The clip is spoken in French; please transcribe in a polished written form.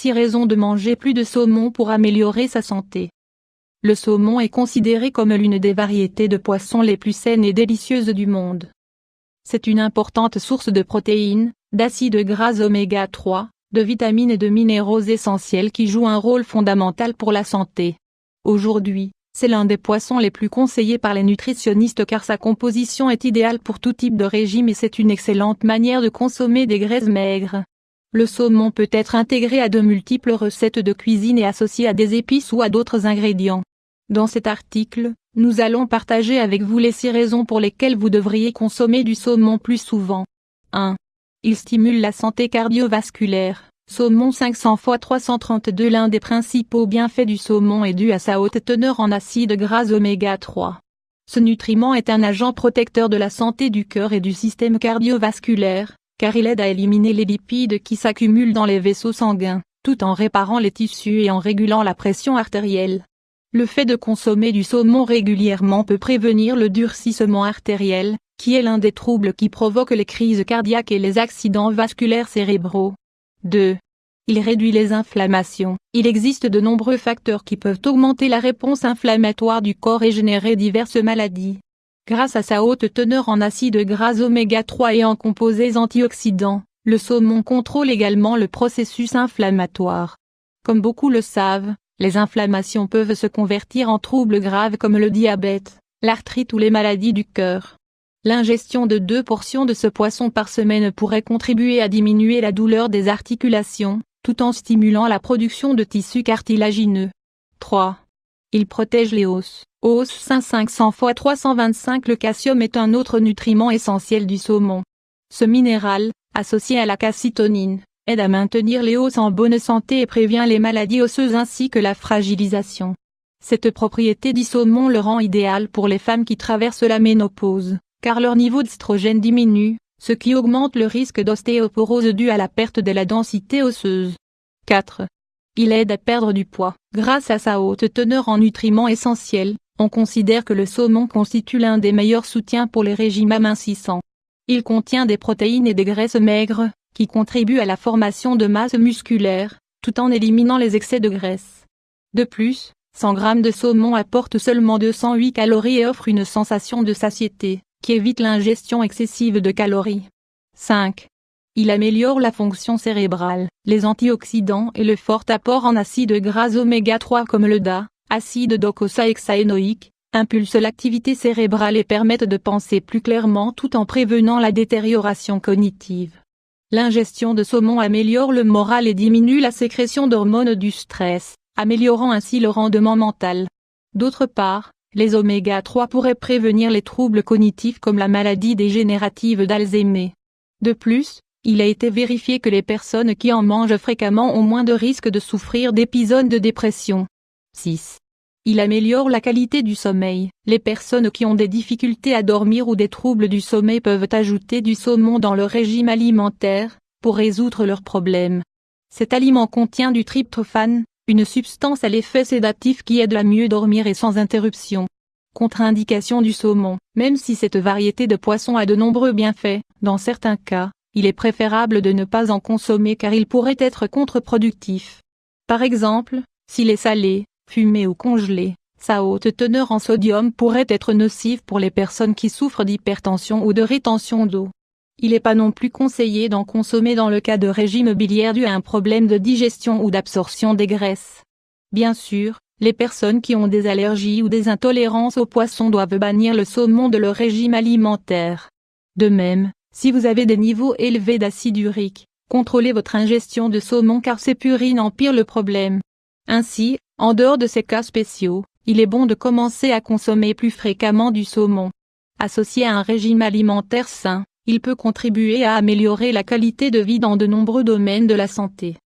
6 raisons de manger plus de saumon pour améliorer sa santé. Le saumon est considéré comme l'une des variétés de poissons les plus saines et délicieuses du monde. C'est une importante source de protéines, d'acides gras oméga 3, de vitamines et de minéraux essentiels qui jouent un rôle fondamental pour la santé. Aujourd'hui, c'est l'un des poissons les plus conseillés par les nutritionnistes car sa composition est idéale pour tout type de régime et c'est une excellente manière de consommer des graisses maigres. Le saumon peut être intégré à de multiples recettes de cuisine et associé à des épices ou à d'autres ingrédients. Dans cet article, nous allons partager avec vous les 6 raisons pour lesquelles vous devriez consommer du saumon plus souvent. 1. Il stimule la santé cardiovasculaire. Saumon 500 x 332. L'un des principaux bienfaits du saumon est dû à sa haute teneur en acides gras oméga 3. Ce nutriment est un agent protecteur de la santé du cœur et du système cardiovasculaire, car il aide à éliminer les lipides qui s'accumulent dans les vaisseaux sanguins, tout en réparant les tissus et en régulant la pression artérielle. Le fait de consommer du saumon régulièrement peut prévenir le durcissement artériel, qui est l'un des troubles qui provoquent les crises cardiaques et les accidents vasculaires cérébraux. 2. Il réduit les inflammations. Il existe de nombreux facteurs qui peuvent augmenter la réponse inflammatoire du corps et générer diverses maladies. Grâce à sa haute teneur en acides gras oméga 3 et en composés antioxydants, le saumon contrôle également le processus inflammatoire. Comme beaucoup le savent, les inflammations peuvent se convertir en troubles graves comme le diabète, l'arthrite ou les maladies du cœur. L'ingestion de 2 portions de ce poisson par semaine pourrait contribuer à diminuer la douleur des articulations, tout en stimulant la production de tissus cartilagineux. 3. Il protège les os. Os sain 500 x 325. Le calcium est un autre nutriment essentiel du saumon. Ce minéral, associé à la calcitonine, aide à maintenir les os en bonne santé et prévient les maladies osseuses ainsi que la fragilisation. Cette propriété du saumon le rend idéal pour les femmes qui traversent la ménopause, car leur niveau d'estrogène diminue, ce qui augmente le risque d'ostéoporose due à la perte de la densité osseuse. 4. Il aide à perdre du poids. Grâce à sa haute teneur en nutriments essentiels, on considère que le saumon constitue l'un des meilleurs soutiens pour les régimes amincissants. Il contient des protéines et des graisses maigres, qui contribuent à la formation de masse musculaire, tout en éliminant les excès de graisse. De plus, 100 g de saumon apporte seulement 208 calories et offre une sensation de satiété, qui évite l'ingestion excessive de calories. 5. Il améliore la fonction cérébrale. Les antioxydants et le fort apport en acides gras oméga 3 comme le DHA, acide docosahexaénoïque, impulsent l'activité cérébrale et permettent de penser plus clairement tout en prévenant la détérioration cognitive. L'ingestion de saumon améliore le moral et diminue la sécrétion d'hormones du stress, améliorant ainsi le rendement mental. D'autre part, les oméga 3 pourraient prévenir les troubles cognitifs comme la maladie dégénérative d'Alzheimer. De plus, il a été vérifié que les personnes qui en mangent fréquemment ont moins de risques de souffrir d'épisodes de dépression. 6. Il améliore la qualité du sommeil. Les personnes qui ont des difficultés à dormir ou des troubles du sommeil peuvent ajouter du saumon dans leur régime alimentaire, pour résoudre leurs problèmes. Cet aliment contient du tryptophane, une substance à l'effet sédatif qui aide à mieux dormir et sans interruption. Contre-indication du saumon. Même si cette variété de poisson a de nombreux bienfaits, dans certains cas, il est préférable de ne pas en consommer car il pourrait être contre-productif. Par exemple, s'il est salé, fumé ou congelé, sa haute teneur en sodium pourrait être nocive pour les personnes qui souffrent d'hypertension ou de rétention d'eau. Il n'est pas non plus conseillé d'en consommer dans le cas de régime biliaire dû à un problème de digestion ou d'absorption des graisses. Bien sûr, les personnes qui ont des allergies ou des intolérances aux poissons doivent bannir le saumon de leur régime alimentaire. De même, si vous avez des niveaux élevés d'acide urique, contrôlez votre ingestion de saumon car ces purines empirent le problème. Ainsi, en dehors de ces cas spéciaux, il est bon de commencer à consommer plus fréquemment du saumon. Associé à un régime alimentaire sain, il peut contribuer à améliorer la qualité de vie dans de nombreux domaines de la santé.